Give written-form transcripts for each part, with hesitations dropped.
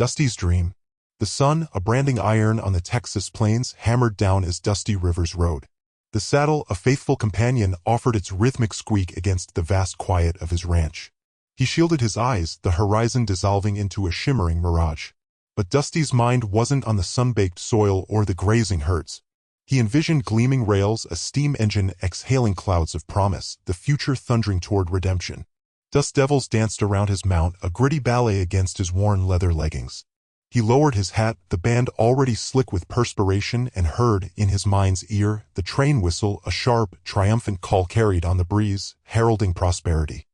Dusty's dream. The sun, a branding iron on the Texas plains, hammered down as Dusty Rivers rode. The saddle, a faithful companion, offered its rhythmic squeak against the vast quiet of his ranch. He shielded his eyes, the horizon dissolving into a shimmering mirage. But Dusty's mind wasn't on the sun-baked soil or the grazing herds. He envisioned gleaming rails, a steam engine exhaling clouds of promise, the future thundering toward redemption. Dust devils danced around his mount, a gritty ballet against his worn leather leggings. He lowered his hat, the band already slick with perspiration, and heard, in his mind's ear, the train whistle, a sharp, triumphant call carried on the breeze, heralding prosperity.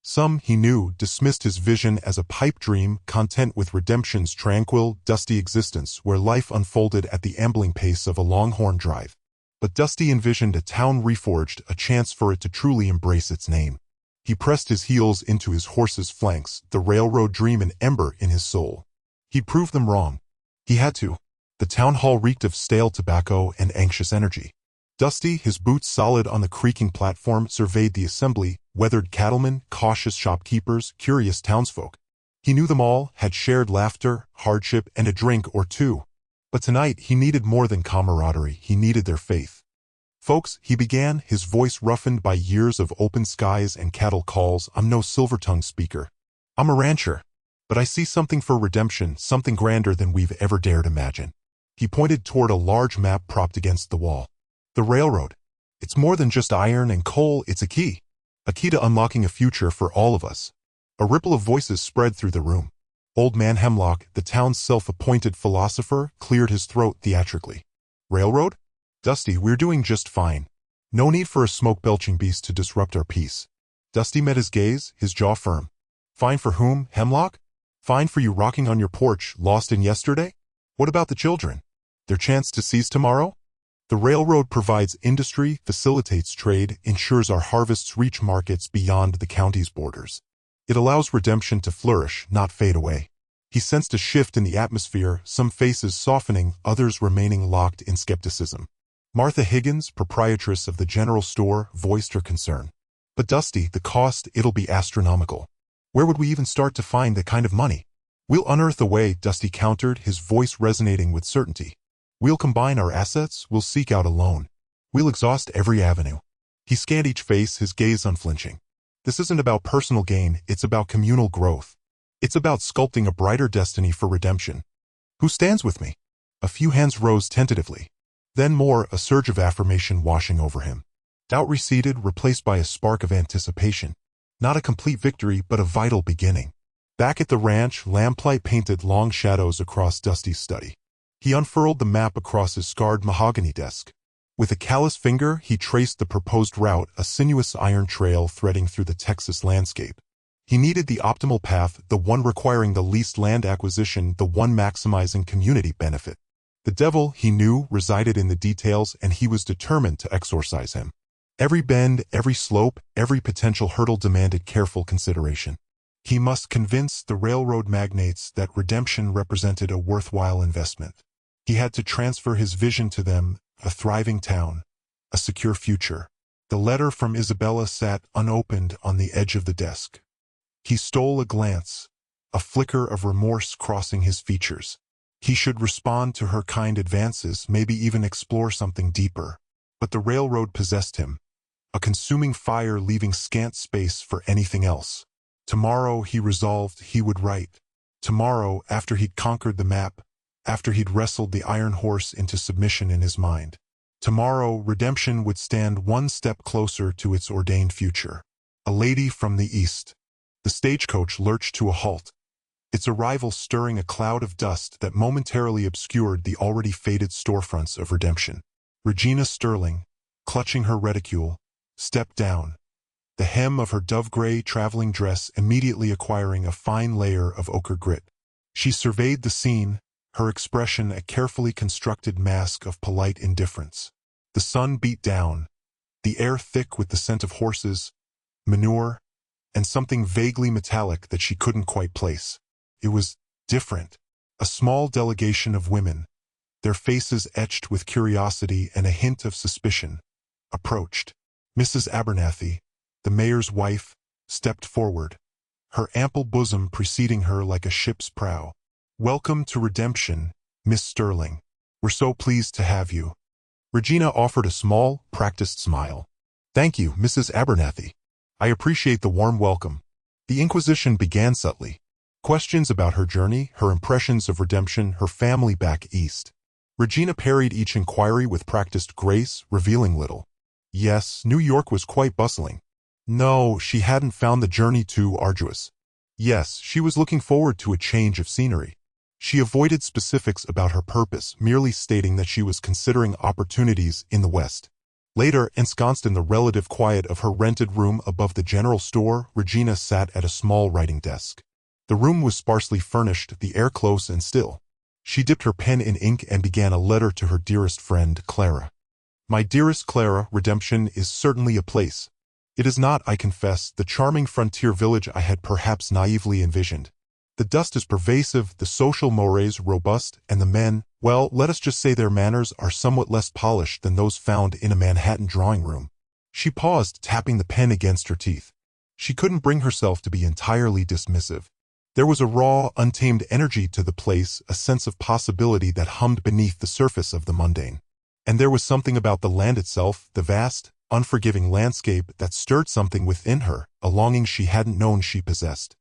Some, he knew, dismissed his vision as a pipe dream, content with redemption's tranquil, dusty existence where life unfolded at the ambling pace of a longhorn drive. But Dusty envisioned a town reforged, a chance for it to truly embrace its name. He pressed his heels into his horse's flanks, the railroad dream an ember in his soul. He'd prove them wrong. He had to. The town hall reeked of stale tobacco and anxious energy. Dusty, his boots solid on the creaking platform, surveyed the assembly, weathered cattlemen, cautious shopkeepers, curious townsfolk. He knew them all, had shared laughter, hardship, and a drink or two. But tonight he needed more than camaraderie, he needed their faith. "Folks," he began, his voice roughened by years of open skies and cattle calls, "I'm no silver-tongued speaker. I'm a rancher. But I see something for redemption, something grander than we've ever dared imagine." He pointed toward a large map propped against the wall. "The railroad. It's more than just iron and coal, it's a key. A key to unlocking a future for all of us." A ripple of voices spread through the room. Old Man Hemlock, the town's self-appointed philosopher, cleared his throat theatrically. "Railroad? Dusty, we're doing just fine. No need for a smoke-belching beast to disrupt our peace." Dusty met his gaze, his jaw firm. "Fine for whom, Hemlock? Fine for you rocking on your porch, lost in yesterday? What about the children? Their chance to seize tomorrow? The railroad provides industry, facilitates trade, ensures our harvests reach markets beyond the county's borders. It allows redemption to flourish, not fade away." He sensed a shift in the atmosphere, some faces softening, others remaining locked in skepticism. Martha Higgins, proprietress of the general store, voiced her concern. "But Dusty, the cost, it'll be astronomical. Where would we even start to find that kind of money?" "We'll unearth a way," Dusty countered, his voice resonating with certainty. "We'll combine our assets, we'll seek out a loan. We'll exhaust every avenue." He scanned each face, his gaze unflinching. "This isn't about personal gain, it's about communal growth. It's about sculpting a brighter destiny for redemption. Who stands with me?" A few hands rose tentatively. Then more, a surge of affirmation washing over him. Doubt receded, replaced by a spark of anticipation. Not a complete victory, but a vital beginning. Back at the ranch, lamplight painted long shadows across Dusty's study. He unfurled the map across his scarred mahogany desk. With a callous finger, he traced the proposed route, a sinuous iron trail threading through the Texas landscape. He needed the optimal path, the one requiring the least land acquisition, the one maximizing community benefit. The devil, he knew, resided in the details, and he was determined to exorcise him. Every bend, every slope, every potential hurdle demanded careful consideration. He must convince the railroad magnates that redemption represented a worthwhile investment. He had to transfer his vision to them, a thriving town, a secure future. The letter from Isabella sat unopened on the edge of the desk. He stole a glance, a flicker of remorse crossing his features. He should respond to her kind advances, maybe even explore something deeper. But the railroad possessed him, a consuming fire leaving scant space for anything else. Tomorrow, he resolved, he would write. Tomorrow, after he'd conquered the map, after he'd wrestled the iron horse into submission in his mind. Tomorrow, redemption would stand one step closer to its ordained future. A lady from the east. The stagecoach lurched to a halt, its arrival stirring a cloud of dust that momentarily obscured the already faded storefronts of redemption. Regina Sterling, clutching her reticule, stepped down, the hem of her dove-gray traveling dress immediately acquiring a fine layer of ochre grit. She surveyed the scene, her expression a carefully constructed mask of polite indifference. The sun beat down, the air thick with the scent of horses, manure, and something vaguely metallic that she couldn't quite place. It was different. A small delegation of women, their faces etched with curiosity and a hint of suspicion, approached. Mrs. Abernathy, the mayor's wife, stepped forward, her ample bosom preceding her like a ship's prow. Welcome to Redemption, Miss Sterling. We're so pleased to have you. Regina offered a small, practiced smile. Thank you, Mrs. Abernathy. I appreciate the warm welcome. The Inquisition began subtly. Questions about her journey, her impressions of redemption, her family back east. Regina parried each inquiry with practiced grace, revealing little. Yes, New York was quite bustling. No, she hadn't found the journey too arduous. Yes, she was looking forward to a change of scenery. She avoided specifics about her purpose, merely stating that she was considering opportunities in the West. Later, ensconced in the relative quiet of her rented room above the general store, Regina sat at a small writing desk. The room was sparsely furnished, the air close and still. She dipped her pen in ink and began a letter to her dearest friend, Clara. My dearest Clara, Redemption is certainly a place. It is not, I confess, the charming frontier village I had perhaps naively envisioned. The dust is pervasive, the social mores robust, and the men, well, let us just say their manners are somewhat less polished than those found in a Manhattan drawing room. She paused, tapping the pen against her teeth. She couldn't bring herself to be entirely dismissive. There was a raw, untamed energy to the place, a sense of possibility that hummed beneath the surface of the mundane. And there was something about the land itself, the vast, unforgiving landscape, that stirred something within her, a longing she hadn't known she possessed.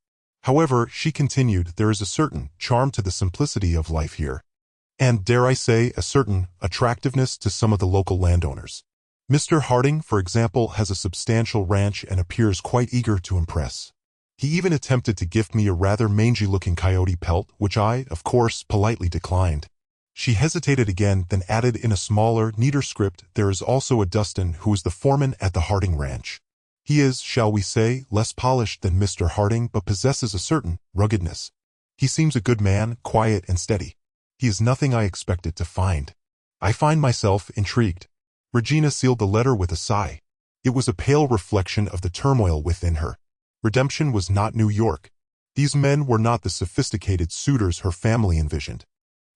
However, she continued, there is a certain charm to the simplicity of life here. And, dare I say, a certain attractiveness to some of the local landowners. Mr. Harding, for example, has a substantial ranch and appears quite eager to impress. He even attempted to gift me a rather mangy-looking coyote pelt, which I, of course, politely declined. She hesitated again, then added in a smaller, neater script, there is also a Dustin who is the foreman at the Harding Ranch. He is, shall we say, less polished than Mr. Harding, but possesses a certain ruggedness. He seems a good man, quiet and steady. He is nothing I expected to find. I find myself intrigued. Regina sealed the letter with a sigh. It was a pale reflection of the turmoil within her. Redemption was not New York. These men were not the sophisticated suitors her family envisioned.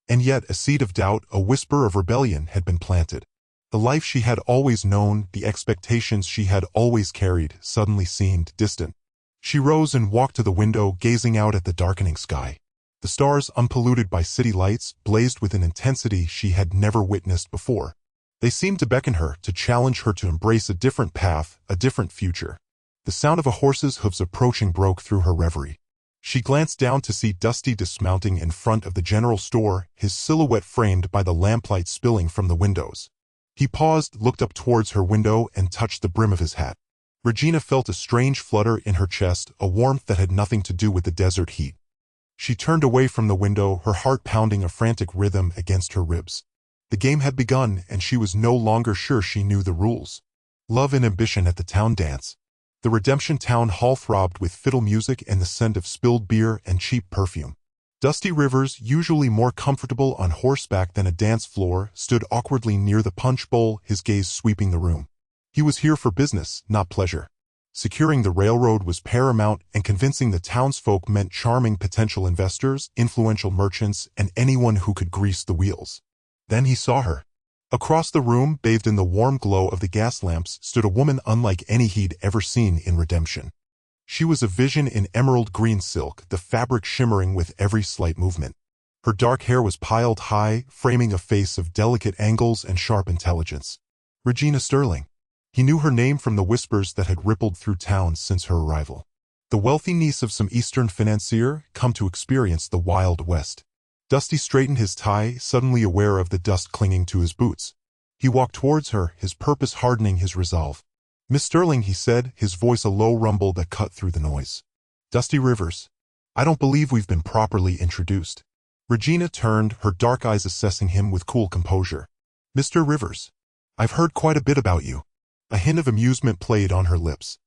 And yet a seed of doubt, a whisper of rebellion had been planted. The life she had always known, the expectations she had always carried, suddenly seemed distant. She rose and walked to the window, gazing out at the darkening sky. The stars, unpolluted by city lights, blazed with an intensity she had never witnessed before. They seemed to beckon her, to challenge her to embrace a different path, a different future. The sound of a horse's hooves approaching broke through her reverie. She glanced down to see Dusty dismounting in front of the general store, his silhouette framed by the lamplight spilling from the windows. He paused, looked up towards her window, and touched the brim of his hat. Regina felt a strange flutter in her chest, a warmth that had nothing to do with the desert heat. She turned away from the window, her heart pounding a frantic rhythm against her ribs. The game had begun, and she was no longer sure she knew the rules. Love and ambition at the town dance. The Redemption town hall throbbed with fiddle music and the scent of spilled beer and cheap perfume. Dusty Rivers, usually more comfortable on horseback than a dance floor, stood awkwardly near the punch bowl, his gaze sweeping the room. He was here for business, not pleasure. Securing the railroad was paramount, and convincing the townsfolk meant charming potential investors, influential merchants, and anyone who could grease the wheels. Then he saw her. Across the room, bathed in the warm glow of the gas lamps, stood a woman unlike any he'd ever seen in Redemption. She was a vision in emerald green silk, the fabric shimmering with every slight movement. Her dark hair was piled high, framing a face of delicate angles and sharp intelligence. Regina Sterling. He knew her name from the whispers that had rippled through town since her arrival. The wealthy niece of some Eastern financier, come to experience the Wild West. Dusty straightened his tie, suddenly aware of the dust clinging to his boots. He walked towards her, his purpose hardening his resolve. Miss Sterling, he said, his voice a low rumble that cut through the noise. Dusty Rivers. I don't believe we've been properly introduced. Regina turned, her dark eyes assessing him with cool composure. Mr. Rivers. I've heard quite a bit about you. A hint of amusement played on her lips.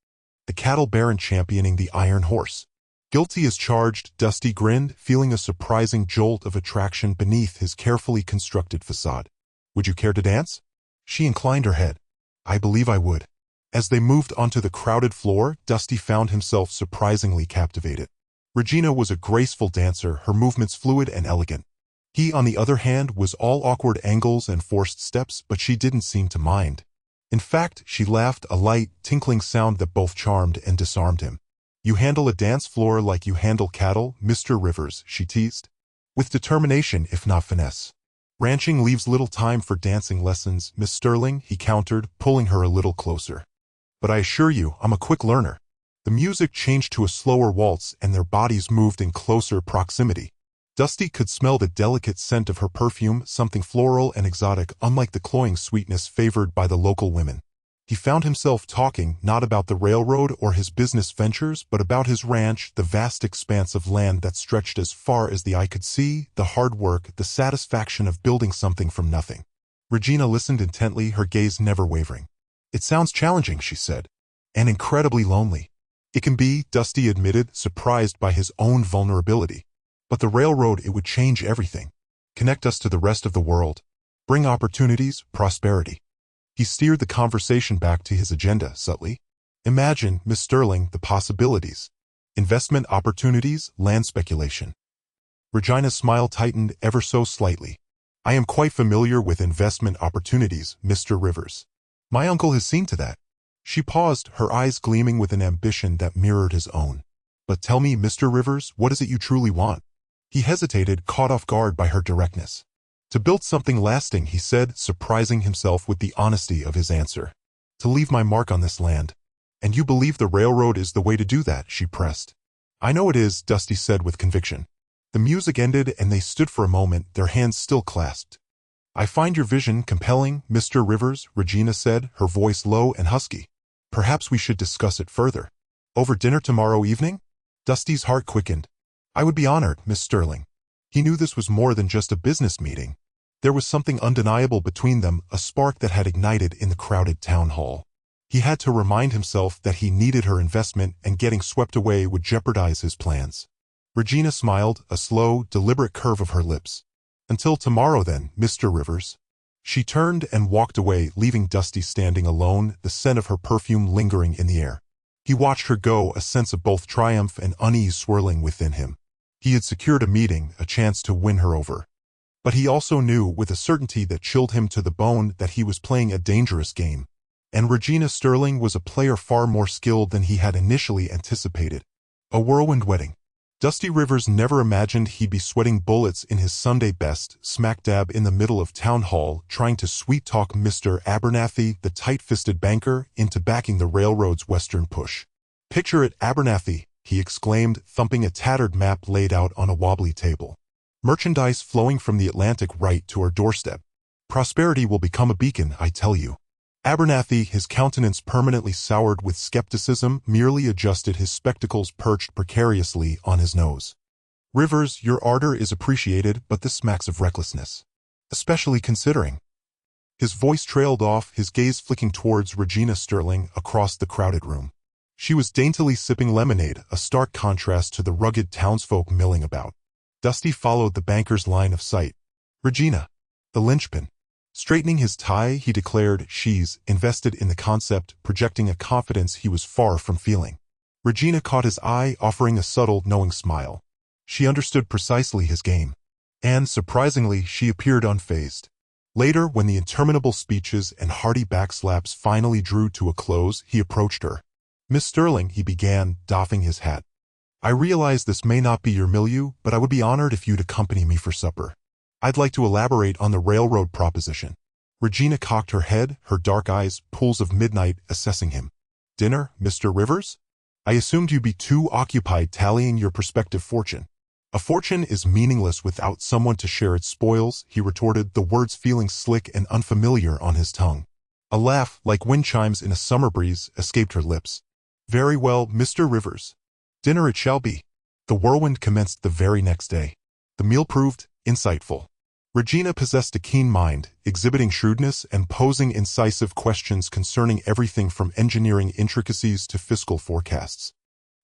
The cattle baron championing the iron horse. Guilty as charged, Dusty grinned, feeling a surprising jolt of attraction beneath his carefully constructed facade. Would you care to dance? She inclined her head. I believe I would. As they moved onto the crowded floor, Dusty found himself surprisingly captivated. Regina was a graceful dancer, her movements fluid and elegant. He, on the other hand, was all awkward angles and forced steps, but she didn't seem to mind. In fact, she laughed, a light, tinkling sound that both charmed and disarmed him. You handle a dance floor like you handle cattle, Mr. Rivers, she teased. with determination if not finesse. Ranching leaves little time for dancing lessons, Miss Sterling, he countered, pulling her a little closer. But I assure you, I'm a quick learner. The music changed to a slower waltz and their bodies moved in closer proximity. Dusty could smell the delicate scent of her perfume, something floral and exotic, unlike the cloying sweetness favored by the local women. He found himself talking not about the railroad or his business ventures, but about his ranch, the vast expanse of land that stretched as far as the eye could see, the hard work, the satisfaction of building something from nothing. Regina listened intently, her gaze never wavering. It sounds challenging, she said, and incredibly lonely. It can be, Dusty admitted, surprised by his own vulnerability. But the railroad, it would change everything. Connect us to the rest of the world. Bring opportunities, prosperity. He steered the conversation back to his agenda subtly. Imagine, Miss Sterling, the possibilities. Investment opportunities, land speculation. Regina's smile tightened ever so slightly. I am quite familiar with investment opportunities, Mr. Rivers. My uncle has seen to that. She paused, her eyes gleaming with an ambition that mirrored his own. But tell me, Mr. Rivers, what is it you truly want? He hesitated, caught off guard by her directness. To build something lasting, he said, surprising himself with the honesty of his answer. To leave my mark on this land. And you believe the railroad is the way to do that, she pressed. I know it is, Dusty said with conviction. The music ended and they stood for a moment, their hands still clasped. I find your vision compelling, Mr. Rivers, Regina said, her voice low and husky. Perhaps we should discuss it further. Over dinner tomorrow evening? Dusty's heart quickened. I would be honored, Miss Sterling. He knew this was more than just a business meeting. There was something undeniable between them, a spark that had ignited in the crowded town hall. He had to remind himself that he needed her investment and getting swept away would jeopardize his plans. Regina smiled, a slow, deliberate curve of her lips. Until tomorrow then, Mr. Rivers. She turned and walked away, leaving Dusty standing alone, the scent of her perfume lingering in the air. He watched her go, a sense of both triumph and unease swirling within him. He had secured a meeting, a chance to win her over. But he also knew, with a certainty that chilled him to the bone, that he was playing a dangerous game. And Regina Sterling was a player far more skilled than he had initially anticipated. A whirlwind wedding. Dusty Rivers never imagined he'd be sweating bullets in his Sunday best, smack dab in the middle of town hall, trying to sweet-talk Mr. Abernathy, the tight-fisted banker, into backing the railroad's western push. Picture it, Abernathy, he exclaimed, thumping a tattered map laid out on a wobbly table. Merchandise flowing from the Atlantic right to our doorstep. Prosperity will become a beacon, I tell you. Abernathy, his countenance permanently soured with skepticism, merely adjusted his spectacles perched precariously on his nose. Rivers, your ardor is appreciated, but this smacks of recklessness. Especially considering. His voice trailed off, his gaze flicking towards Regina Sterling across the crowded room. She was daintily sipping lemonade, a stark contrast to the rugged townsfolk milling about. Dusty followed the banker's line of sight. Regina. The linchpin. Straightening his tie, he declared, she's invested in the concept, projecting a confidence he was far from feeling. Regina caught his eye, offering a subtle, knowing smile. She understood precisely his game. And, surprisingly, she appeared unfazed. Later, when the interminable speeches and hearty backslaps finally drew to a close, he approached her. Miss Sterling, he began, doffing his hat. I realize this may not be your milieu, but I would be honored if you'd accompany me for supper. I'd like to elaborate on the railroad proposition. Regina cocked her head, her dark eyes, pools of midnight, assessing him. Dinner, Mr. Rivers? I assumed you'd be too occupied tallying your prospective fortune. A fortune is meaningless without someone to share its spoils, he retorted, the words feeling slick and unfamiliar on his tongue. A laugh, like wind chimes in a summer breeze, escaped her lips. Very well, Mr. Rivers. Dinner it shall be. The whirlwind commenced the very next day. The meal proved insightful. Regina possessed a keen mind, exhibiting shrewdness and posing incisive questions concerning everything from engineering intricacies to fiscal forecasts.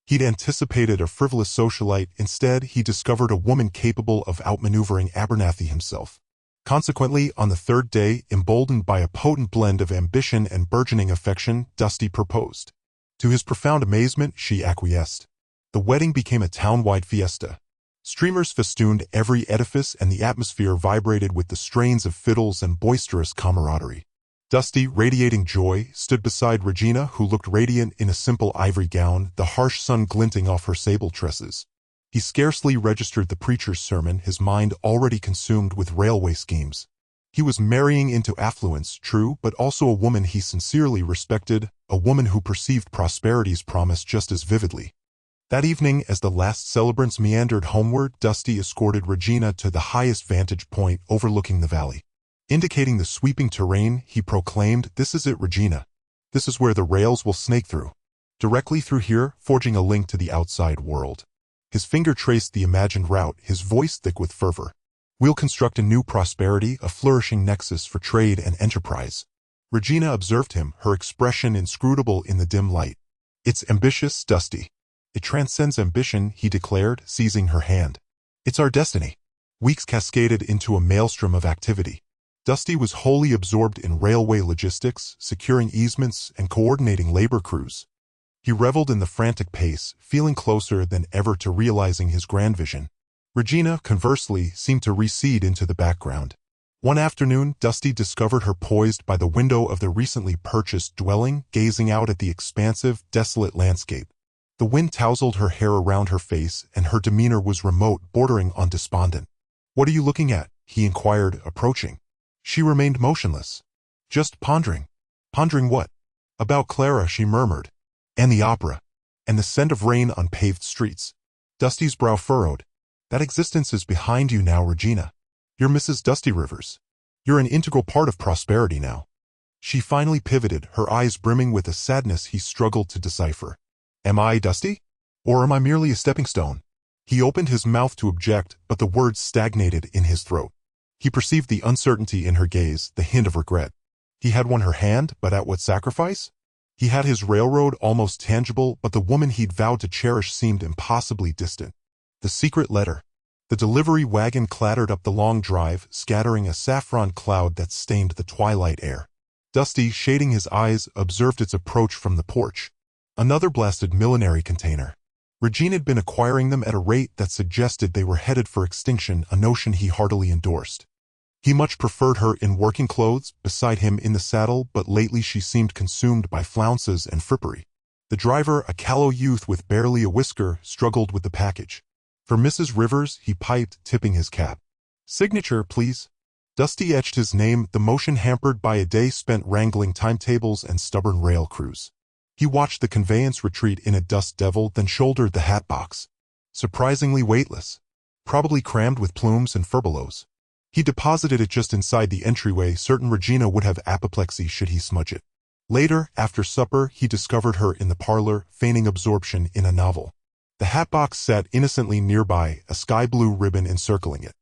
He'd anticipated a frivolous socialite, instead he discovered a woman capable of outmaneuvering Abernathy himself. Consequently, on the third day, emboldened by a potent blend of ambition and burgeoning affection, Dusty proposed. To his profound amazement, she acquiesced. The wedding became a town-wide fiesta. Streamers festooned every edifice and the atmosphere vibrated with the strains of fiddles and boisterous camaraderie. Dusty, radiating joy, stood beside Regina, who looked radiant in a simple ivory gown, the harsh sun glinting off her sable tresses. He scarcely registered the preacher's sermon, his mind already consumed with railway schemes. He was marrying into affluence, true, but also a woman he sincerely respected, a woman who perceived prosperity's promise just as vividly. That evening, as the last celebrants meandered homeward, Dusty escorted Regina to the highest vantage point overlooking the valley. Indicating the sweeping terrain, he proclaimed, "This is it, Regina. This is where the rails will snake through. Directly through here, forging a link to the outside world." His finger traced the imagined route, his voice thick with fervor. "We'll construct a new prosperity, a flourishing nexus for trade and enterprise." Regina observed him, her expression inscrutable in the dim light. "It's ambitious, Dusty. It transcends ambition," he declared, seizing her hand. "It's our destiny." Weeks cascaded into a maelstrom of activity. Dusty was wholly absorbed in railway logistics, securing easements, and coordinating labor crews. He reveled in the frantic pace, feeling closer than ever to realizing his grand vision. Regina, conversely, seemed to recede into the background. One afternoon, Dusty discovered her poised by the window of the recently purchased dwelling, gazing out at the expansive, desolate landscape. The wind tousled her hair around her face, and her demeanor was remote, bordering on despondent. "What are you looking at?" he inquired, approaching. She remained motionless. "Just pondering." "Pondering what?" "About Clara," she murmured. "And the opera. And the scent of rain on paved streets." Dusty's brow furrowed. "That existence is behind you now, Regina. You're Mrs. Dusty Rivers. You're an integral part of prosperity now." She finally pivoted, her eyes brimming with a sadness he struggled to decipher. "Am I Dusty? Or am I merely a stepping stone?" He opened his mouth to object, but the words stagnated in his throat. He perceived the uncertainty in her gaze, the hint of regret. He had won her hand, but at what sacrifice? He had his railroad almost tangible, but the woman he'd vowed to cherish seemed impossibly distant. The secret letter. The delivery wagon clattered up the long drive, scattering a saffron cloud that stained the twilight air. Dusty, shading his eyes, observed its approach from the porch. Another blasted millinery container. Regina had been acquiring them at a rate that suggested they were headed for extinction, a notion he heartily endorsed. He much preferred her in working clothes, beside him in the saddle, but lately she seemed consumed by flounces and frippery. The driver, a callow youth with barely a whisker, struggled with the package. "For Mrs. Rivers," he piped, tipping his cap. "Signature, please." Dusty etched his name, the motion hampered by a day spent wrangling timetables and stubborn rail crews. He watched the conveyance retreat in a dust devil, then shouldered the hat box. Surprisingly weightless. Probably crammed with plumes and furbelows. He deposited it just inside the entryway, certain Regina would have apoplexy should he smudge it. Later, after supper, he discovered her in the parlor, feigning absorption in a novel. The hatbox sat innocently nearby, a sky-blue ribbon encircling it.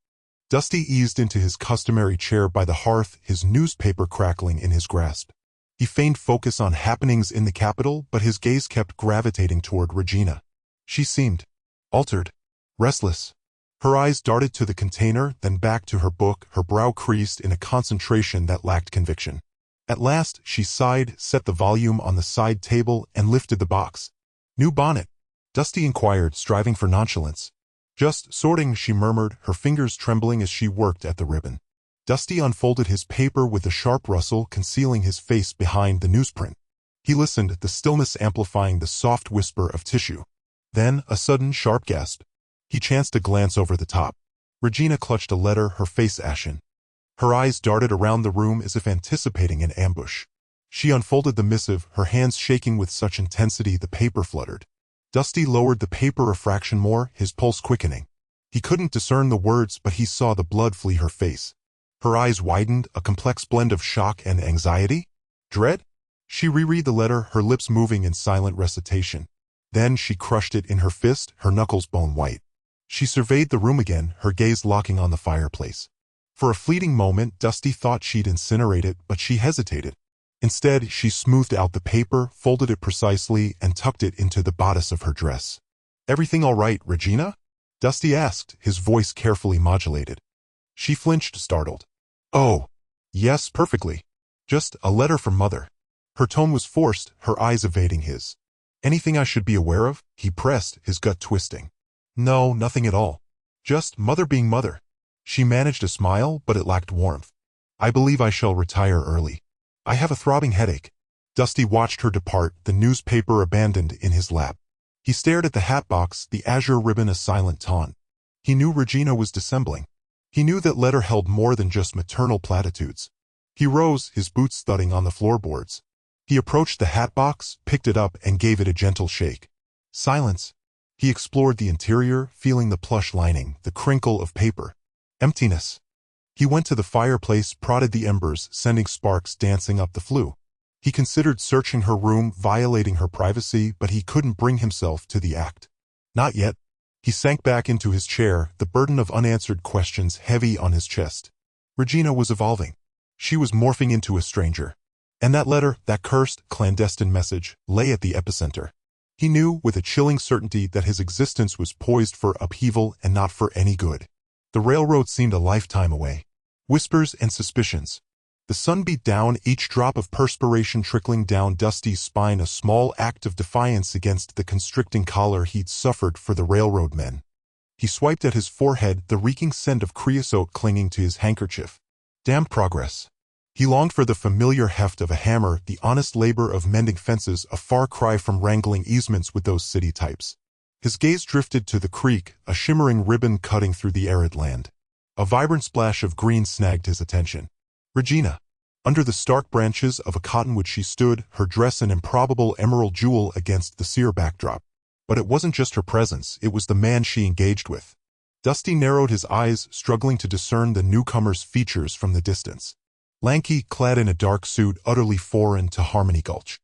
Dusty eased into his customary chair by the hearth, his newspaper crackling in his grasp. He feigned focus on happenings in the capital, but his gaze kept gravitating toward Regina. She seemed altered, restless. Her eyes darted to the container, then back to her book, her brow creased in a concentration that lacked conviction. At last, she sighed, set the volume on the side table, and lifted the box. "New bonnet?" Dusty inquired, striving for nonchalance. "Just sorting," she murmured, her fingers trembling as she worked at the ribbon. Dusty unfolded his paper with a sharp rustle, concealing his face behind the newsprint. He listened, the stillness amplifying the soft whisper of tissue. Then, a sudden, sharp gasp. He chanced to glance over the top. Regina clutched a letter, her face ashen. Her eyes darted around the room as if anticipating an ambush. She unfolded the missive, her hands shaking with such intensity the paper fluttered. Dusty lowered the paper a fraction more, his pulse quickening. He couldn't discern the words, but he saw the blood flee her face. Her eyes widened, a complex blend of shock and anxiety? Dread? She reread the letter, her lips moving in silent recitation. Then she crushed it in her fist, her knuckles bone white. She surveyed the room again, her gaze locking on the fireplace. For a fleeting moment, Dusty thought she'd incinerate it, but she hesitated. Instead, she smoothed out the paper, folded it precisely, and tucked it into the bodice of her dress. "Everything all right, Regina?" Dusty asked, his voice carefully modulated. She flinched, startled. "Oh, yes, perfectly. Just a letter from Mother." Her tone was forced, her eyes evading his. "Anything I should be aware of?" he pressed, his gut twisting. "No, nothing at all. Just Mother being Mother." She managed a smile, but it lacked warmth. "I believe I shall retire early. I have a throbbing headache." Dusty watched her depart, the newspaper abandoned in his lap. He stared at the hat box, the azure ribbon a silent taunt. He knew Regina was dissembling. He knew that letter held more than just maternal platitudes. He rose, his boots thudding on the floorboards. He approached the hat box, picked it up, and gave it a gentle shake. Silence. He explored the interior, feeling the plush lining, the crinkle of paper. Emptiness. He went to the fireplace, prodded the embers, sending sparks dancing up the flue. He considered searching her room, violating her privacy, but he couldn't bring himself to the act. Not yet. He sank back into his chair, the burden of unanswered questions heavy on his chest. Regina was evolving. She was morphing into a stranger. And that letter, that cursed, clandestine message, lay at the epicenter. He knew with a chilling certainty that his existence was poised for upheaval and not for any good. The railroad seemed a lifetime away. Whispers and suspicions. The sun beat down, each drop of perspiration trickling down Dusty's spine, a small act of defiance against the constricting collar he'd suffered for the railroad men. He swiped at his forehead, the reeking scent of creosote clinging to his handkerchief. Damn progress. He longed for the familiar heft of a hammer, the honest labor of mending fences, a far cry from wrangling easements with those city types. His gaze drifted to the creek, a shimmering ribbon cutting through the arid land. A vibrant splash of green snagged his attention. Regina. Under the stark branches of a cottonwood she stood, her dress an improbable emerald jewel against the sere backdrop. But it wasn't just her presence, it was the man she engaged with. Dusty narrowed his eyes, struggling to discern the newcomer's features from the distance. Lanky, clad in a dark suit utterly foreign to Harmony Gulch.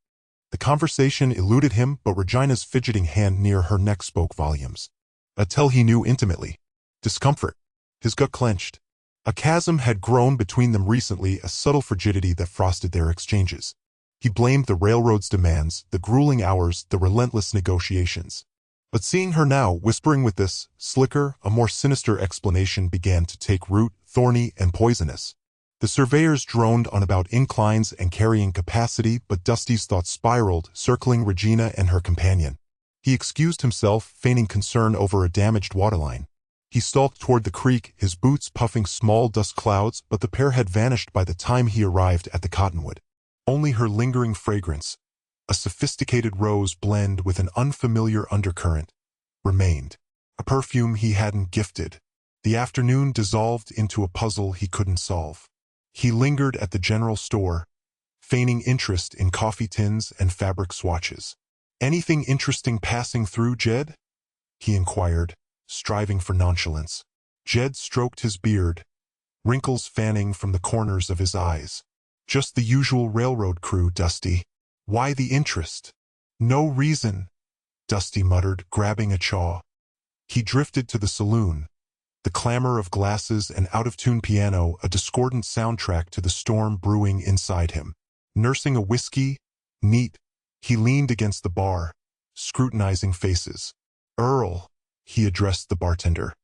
The conversation eluded him, but Regina's fidgeting hand near her neck spoke volumes. A tell he knew intimately. Discomfort. His gut clenched. A chasm had grown between them recently, a subtle frigidity that frosted their exchanges. He blamed the railroad's demands, the grueling hours, the relentless negotiations. But seeing her now, whispering with this, slicker, a more sinister explanation began to take root, thorny and poisonous. The surveyors droned on about inclines and carrying capacity, but Dusty's thoughts spiraled, circling Regina and her companion. He excused himself, feigning concern over a damaged waterline. He stalked toward the creek, his boots puffing small dust clouds, but the pair had vanished by the time he arrived at the cottonwood. Only her lingering fragrance, a sophisticated rose blend with an unfamiliar undercurrent, remained. A perfume he hadn't gifted. The afternoon dissolved into a puzzle he couldn't solve. He lingered at the general store, feigning interest in coffee tins and fabric swatches. "Anything interesting passing through, Jed?" he inquired, striving for nonchalance. Jed stroked his beard, wrinkles fanning from the corners of his eyes. "Just the usual railroad crew, Dusty." "Why the interest?" "No reason," Dusty muttered, grabbing a chaw. He drifted to the saloon. The clamor of glasses and out-of-tune piano, a discordant soundtrack to the storm brewing inside him. Nursing a whiskey, neat, he leaned against the bar, scrutinizing faces. "Earl," he addressed the bartender.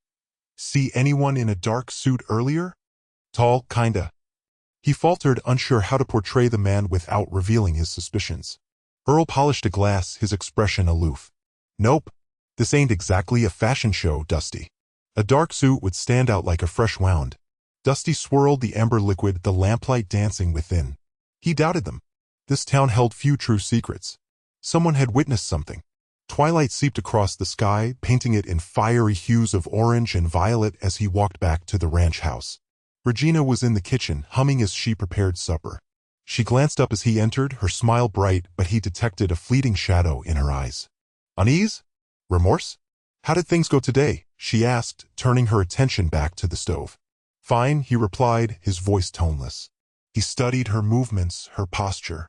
"See anyone in a dark suit earlier?" "Tall, kinda." He faltered, unsure how to portray the man without revealing his suspicions. Earl polished a glass, his expression aloof. "Nope. This ain't exactly a fashion show, Dusty." A dark suit would stand out like a fresh wound. Dusty swirled the amber liquid, the lamplight dancing within. He doubted them. This town held few true secrets. Someone had witnessed something. Twilight seeped across the sky, painting it in fiery hues of orange and violet as he walked back to the ranch house. Regina was in the kitchen, humming as she prepared supper. She glanced up as he entered, her smile bright, but he detected a fleeting shadow in her eyes. "Unease? Remorse? How did things go today?" she asked, turning her attention back to the stove. "Fine," he replied, his voice toneless. He studied her movements, her posture.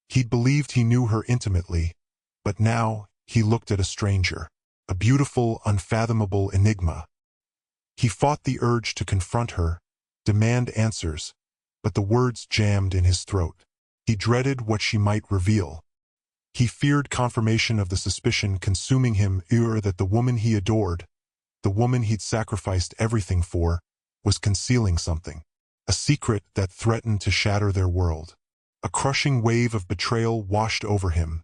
He'd believed he knew her intimately, but now he looked at a stranger, a beautiful, unfathomable enigma. He fought the urge to confront her, demand answers, but the words jammed in his throat. He dreaded what she might reveal. He feared confirmation of the suspicion consuming him, that the woman he adored, the woman he'd sacrificed everything for, was concealing something, a secret that threatened to shatter their world. A crushing wave of betrayal washed over him,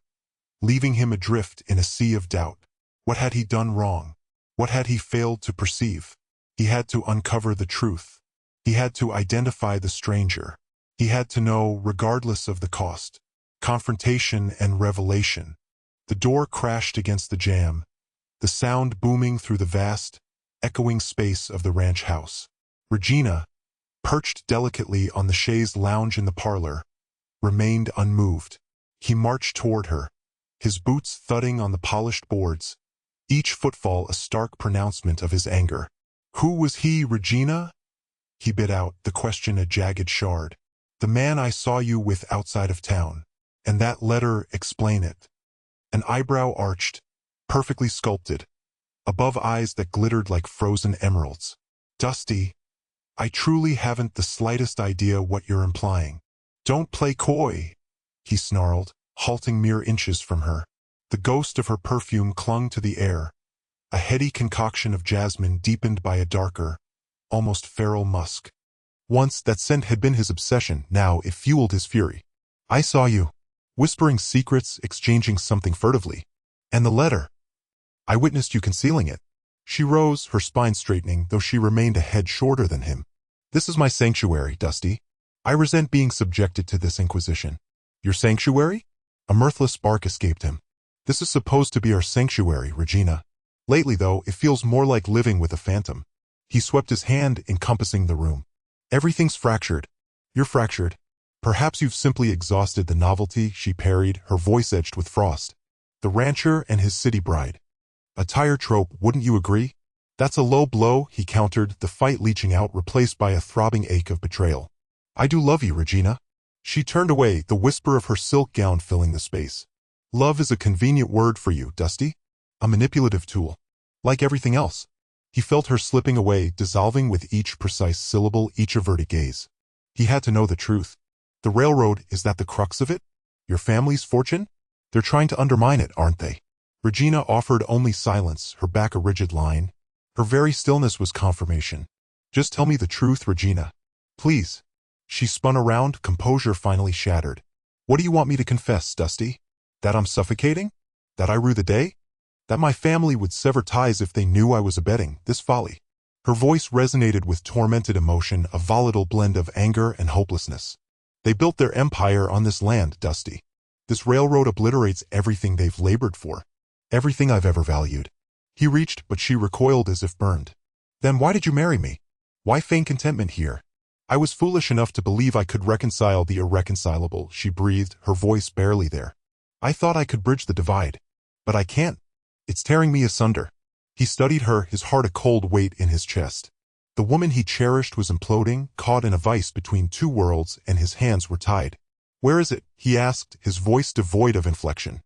leaving him adrift in a sea of doubt. What had he done wrong? What had he failed to perceive? He had to uncover the truth. He had to identify the stranger. He had to know, regardless of the cost. Confrontation and revelation. The door crashed against the jamb, the sound booming through the vast, echoing space of the ranch house. Regina, perched delicately on the chaise lounge in the parlor, remained unmoved. He marched toward her, his boots thudding on the polished boards, each footfall a stark pronouncement of his anger. Who was he, Regina? He bit out the question a jagged shard. The man I saw you with outside of town. And that letter, explain it. An eyebrow arched, perfectly sculpted, above eyes that glittered like frozen emeralds. Dusty, I truly haven't the slightest idea what you're implying. Don't play coy, he snarled, halting mere inches from her. The ghost of her perfume clung to the air, a heady concoction of jasmine deepened by a darker, almost feral musk. Once that scent had been his obsession, now it fueled his fury. I saw you, whispering secrets, exchanging something furtively. And the letter. I witnessed you concealing it. She rose, her spine straightening, though she remained a head shorter than him. This is my sanctuary, Dusty. I resent being subjected to this inquisition. Your sanctuary? A mirthless bark escaped him. This is supposed to be our sanctuary, Regina. Lately, though, it feels more like living with a phantom. He swept his hand, encompassing the room. Everything's fractured. You're fractured. Perhaps you've simply exhausted the novelty, she parried, her voice edged with frost. The rancher and his city bride. A tire trope, wouldn't you agree? That's a low blow, he countered, the fight leaching out, replaced by a throbbing ache of betrayal. I do love you, Regina. She turned away, the whisper of her silk gown filling the space. Love is a convenient word for you, Dusty. A manipulative tool. Like everything else. He felt her slipping away, dissolving with each precise syllable, each averted gaze. He had to know the truth. The railroad, is that the crux of it? Your family's fortune? They're trying to undermine it, aren't they? Regina offered only silence, her back a rigid line. Her very stillness was confirmation. Just tell me the truth, Regina. Please. She spun around, composure finally shattered. What do you want me to confess, Dusty? That I'm suffocating? That I rue the day? That my family would sever ties if they knew I was abetting this folly? Her voice resonated with tormented emotion, a volatile blend of anger and hopelessness. They built their empire on this land, Dusty. This railroad obliterates everything they've labored for. Everything I've ever valued. He reached, but she recoiled as if burned. Then why did you marry me? Why feign contentment here? I was foolish enough to believe I could reconcile the irreconcilable, she breathed, her voice barely there. I thought I could bridge the divide. But I can't. It's tearing me asunder. He studied her, his heart a cold weight in his chest. The woman he cherished was imploding, caught in a vice between two worlds, and his hands were tied. Where is it? He asked, his voice devoid of inflection.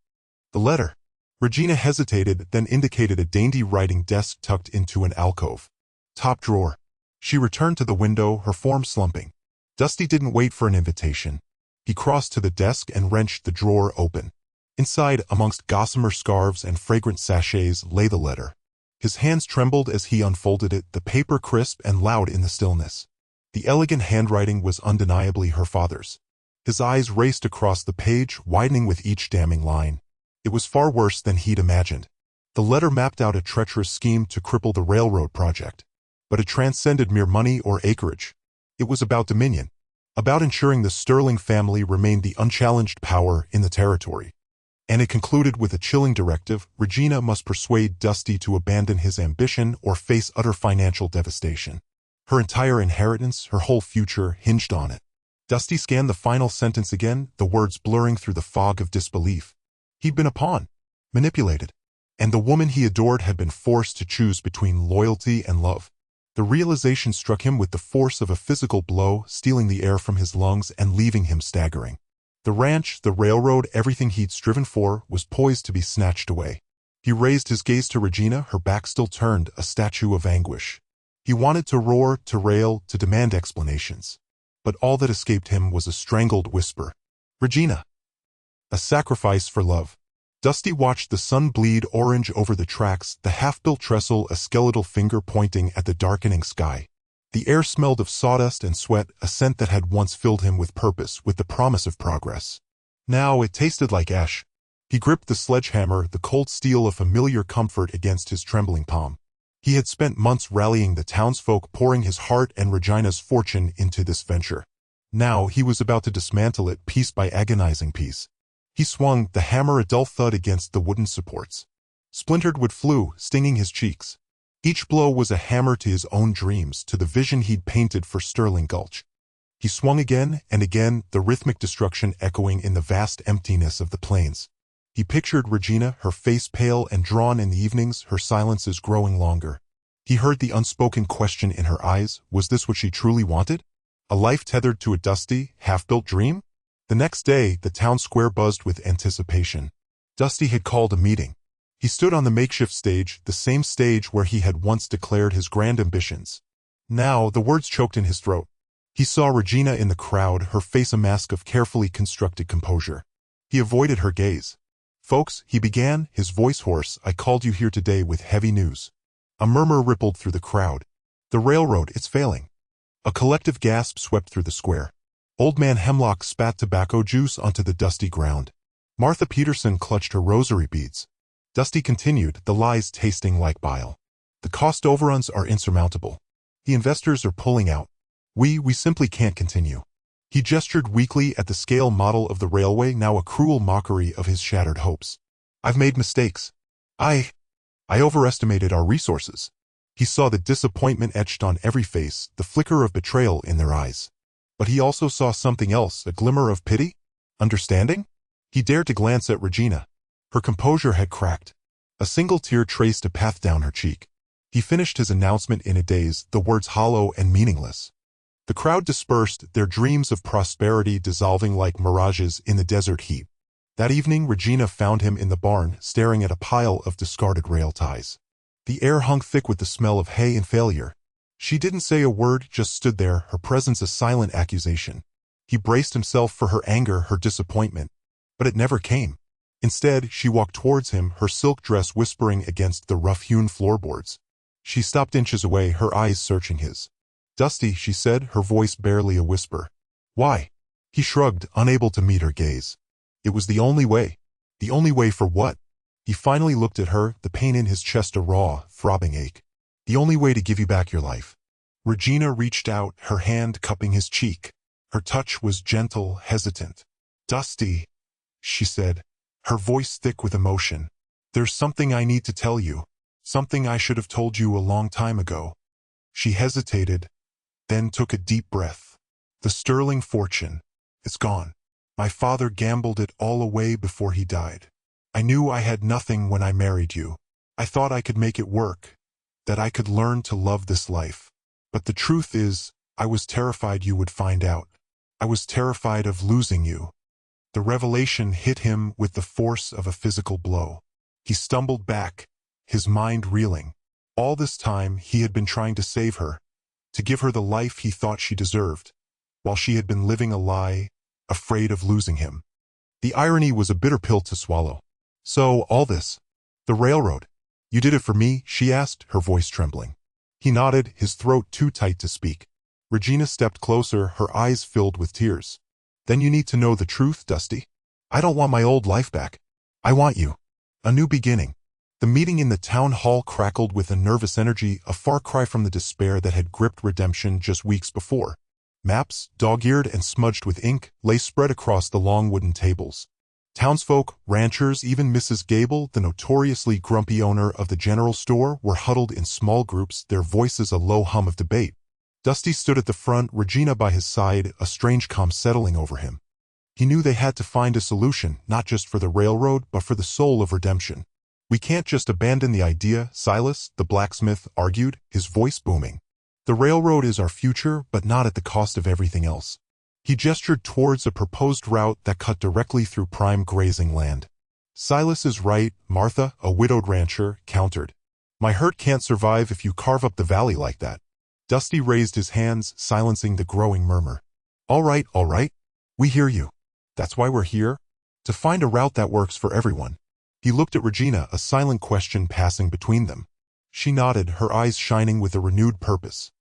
The letter. Regina hesitated, then indicated a dainty writing desk tucked into an alcove. Top drawer. She returned to the window, her form slumping. Dusty didn't wait for an invitation. He crossed to the desk and wrenched the drawer open. Inside, amongst gossamer scarves and fragrant sachets, lay the letter. His hands trembled as he unfolded it, the paper crisp and loud in the stillness. The elegant handwriting was undeniably her father's. His eyes raced across the page, widening with each damning line. It was far worse than he'd imagined. The letter mapped out a treacherous scheme to cripple the railroad project. But it transcended mere money or acreage. It was about dominion. About ensuring the Sterling family remained the unchallenged power in the territory. And it concluded with a chilling directive: Regina must persuade Dusty to abandon his ambition or face utter financial devastation. Her entire inheritance, her whole future, hinged on it. Dusty scanned the final sentence again, the words blurring through the fog of disbelief. He'd been a pawn, manipulated, and the woman he adored had been forced to choose between loyalty and love. The realization struck him with the force of a physical blow, stealing the air from his lungs and leaving him staggering. The ranch, the railroad, everything he'd striven for, was poised to be snatched away. He raised his gaze to Regina, her back still turned, a statue of anguish. He wanted to roar, to rail, to demand explanations. But all that escaped him was a strangled whisper. Regina. A sacrifice for love. Dusty watched the sun bleed orange over the tracks, the half-built trestle a skeletal finger pointing at the darkening sky. The air smelled of sawdust and sweat, a scent that had once filled him with purpose, with the promise of progress. Now it tasted like ash. He gripped the sledgehammer, the cold steel a familiar comfort against his trembling palm. He had spent months rallying the townsfolk, pouring his heart and Regina's fortune into this venture. Now he was about to dismantle it piece by agonizing piece. He swung, the hammer a dull thud against the wooden supports. Splintered wood flew, stinging his cheeks. Each blow was a hammer to his own dreams, to the vision he'd painted for Sterling Gulch. He swung again and again, the rhythmic destruction echoing in the vast emptiness of the plains. He pictured Regina, her face pale and drawn in the evenings, her silences growing longer. He heard the unspoken question in her eyes, was this what she truly wanted? A life tethered to a dusty, half-built dream? The next day, the town square buzzed with anticipation. Dusty had called a meeting. He stood on the makeshift stage, the same stage where he had once declared his grand ambitions. Now, the words choked in his throat. He saw Regina in the crowd, her face a mask of carefully constructed composure. He avoided her gaze. "Folks," he began, his voice hoarse, "I called you here today with heavy news." A murmur rippled through the crowd. "The railroad, it's failing." A collective gasp swept through the square. Old Man Hemlock spat tobacco juice onto the dusty ground. Martha Peterson clutched her rosary beads. Dusty continued, the lies tasting like bile. "The cost overruns are insurmountable. The investors are pulling out. We simply can't continue." He gestured weakly at the scale model of the railway, now a cruel mockery of his shattered hopes. "I've made mistakes. I overestimated our resources." He saw the disappointment etched on every face, the flicker of betrayal in their eyes. But he also saw something else, a glimmer of pity? Understanding? He dared to glance at Regina. Her composure had cracked. A single tear traced a path down her cheek. He finished his announcement in a daze, the words hollow and meaningless. The crowd dispersed, their dreams of prosperity dissolving like mirages in the desert heat. That evening, Regina found him in the barn, staring at a pile of discarded rail ties. The air hung thick with the smell of hay and failure. She didn't say a word, just stood there, her presence a silent accusation. He braced himself for her anger, her disappointment. But it never came. Instead, she walked towards him, her silk dress whispering against the rough-hewn floorboards. She stopped inches away, her eyes searching his. "Dusty," she said, her voice barely a whisper. "Why?" He shrugged, unable to meet her gaze. It was the only way. The only way for what? He finally looked at her, the pain in his chest a raw, throbbing ache. "The only way to give you back your life." Regina reached out, her hand cupping his cheek. Her touch was gentle, hesitant. "Dusty," she said, her voice thick with emotion. "There's something I need to tell you. Something I should have told you a long time ago." She hesitated, then took a deep breath. "The Sterling fortune. It's gone. My father gambled it all away before he died. I knew I had nothing when I married you. I thought I could make it work, that I could learn to love this life. But the truth is, I was terrified you would find out. I was terrified of losing you." The revelation hit him with the force of a physical blow. He stumbled back, his mind reeling. All this time, he had been trying to save her, to give her the life he thought she deserved, while she had been living a lie, afraid of losing him. The irony was a bitter pill to swallow. "So, all this, the railroad, you did it for me?" she asked, her voice trembling. He nodded, his throat too tight to speak. Regina stepped closer, her eyes filled with tears. "Then you need to know the truth, Dusty. I don't want my old life back. I want you. A new beginning." The meeting in the town hall crackled with a nervous energy, a far cry from the despair that had gripped Redemption just weeks before. Maps, dog-eared and smudged with ink, lay spread across the long wooden tables. Townsfolk, ranchers, even Mrs. Gable, the notoriously grumpy owner of the general store, were huddled in small groups, their voices a low hum of debate. Dusty stood at the front, Regina by his side, a strange calm settling over him. He knew they had to find a solution, not just for the railroad, but for the soul of Redemption. "We can't just abandon the idea," Silas, the blacksmith, argued, his voice booming. "The railroad is our future, but not at the cost of everything else." He gestured towards a proposed route that cut directly through prime grazing land. "Silas is right," Martha, a widowed rancher, countered. "My herd can't survive if you carve up the valley like that." Dusty raised his hands, silencing the growing murmur. All right. We hear you. That's why we're here. To find a route that works for everyone." He looked at Regina, a silent question passing between them. She nodded, her eyes shining with a renewed purpose.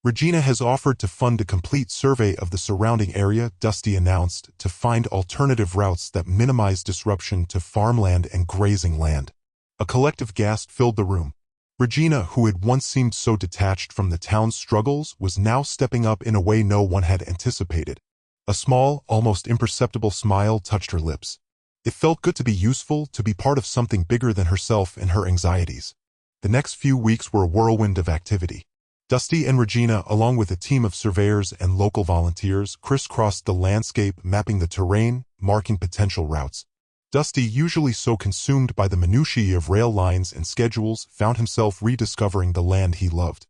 "Regina has offered to fund a complete survey of the surrounding area," Dusty announced, "to find alternative routes that minimize disruption to farmland and grazing land." A collective gasp filled the room. Regina, who had once seemed so detached from the town's struggles, was now stepping up in a way no one had anticipated. A small, almost imperceptible smile touched her lips. It felt good to be useful, to be part of something bigger than herself and her anxieties. The next few weeks were a whirlwind of activity. Dusty and Regina, along with a team of surveyors and local volunteers, crisscrossed the landscape, mapping the terrain, marking potential routes. Dusty, usually so consumed by the minutiae of rail lines and schedules, found himself rediscovering the land he loved.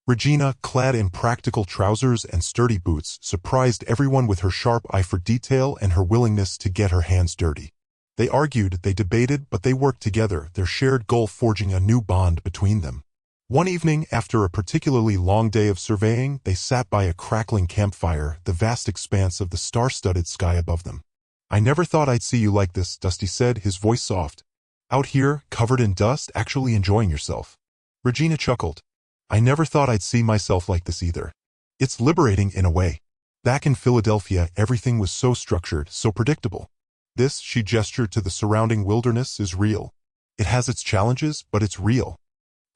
Regina, clad in practical trousers and sturdy boots, surprised everyone with her sharp eye for detail and her willingness to get her hands dirty. They argued, they debated, but they worked together, their shared goal forging a new bond between them. One evening, after a particularly long day of surveying, they sat by a crackling campfire, the vast expanse of the star-studded sky above them. "I never thought I'd see you like this," Dusty said, his voice soft. "Out here, covered in dust, actually enjoying yourself." Regina chuckled. "I never thought I'd see myself like this either. It's liberating in a way. Back in Philadelphia, everything was so structured, so predictable. This," she gestured to the surrounding wilderness, "is real. It has its challenges, but it's real."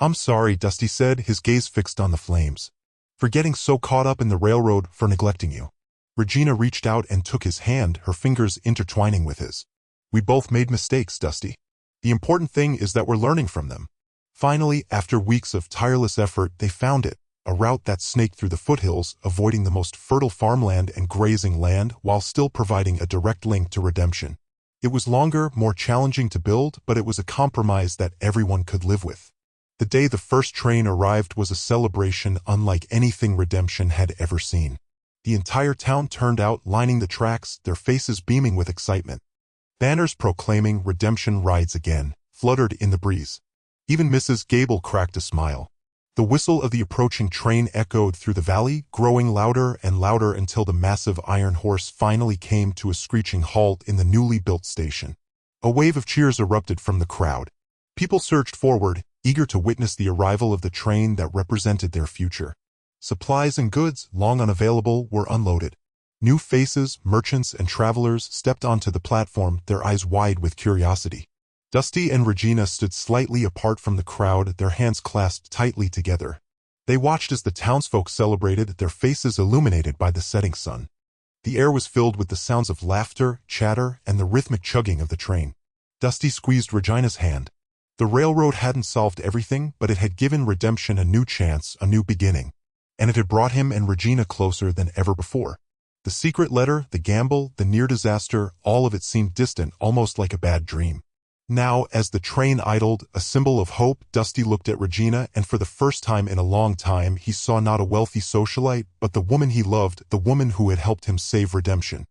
"I'm sorry," Dusty said, his gaze fixed on the flames. "For getting so caught up in the railroad, for neglecting you." Regina reached out and took his hand, her fingers intertwining with his. "We both made mistakes, Dusty. The important thing is that we're learning from them." Finally, after weeks of tireless effort, they found it, a route that snaked through the foothills, avoiding the most fertile farmland and grazing land while still providing a direct link to redemption. It was longer, more challenging to build, but it was a compromise that everyone could live with. The day the first train arrived was a celebration unlike anything Redemption had ever seen. The entire town turned out, lining the tracks, their faces beaming with excitement. Banners proclaiming "Redemption rides again" fluttered in the breeze. Even Mrs. Gable cracked a smile. The whistle of the approaching train echoed through the valley, growing louder and louder until the massive iron horse finally came to a screeching halt in the newly built station. A wave of cheers erupted from the crowd. People surged forward, eager to witness the arrival of the train that represented their future. Supplies and goods, long unavailable, were unloaded. New faces, merchants, and travelers stepped onto the platform, their eyes wide with curiosity. Dusty and Regina stood slightly apart from the crowd, their hands clasped tightly together. They watched as the townsfolk celebrated, their faces illuminated by the setting sun. The air was filled with the sounds of laughter, chatter, and the rhythmic chugging of the train. Dusty squeezed Regina's hand. The railroad hadn't solved everything, but it had given Redemption a new chance, a new beginning. And it had brought him and Regina closer than ever before. The secret letter, the gamble, the near disaster, all of it seemed distant, almost like a bad dream. Now, as the train idled, a symbol of hope, Dusty looked at Regina, and for the first time in a long time, he saw not a wealthy socialite, but the woman he loved, the woman who had helped him save Redemption.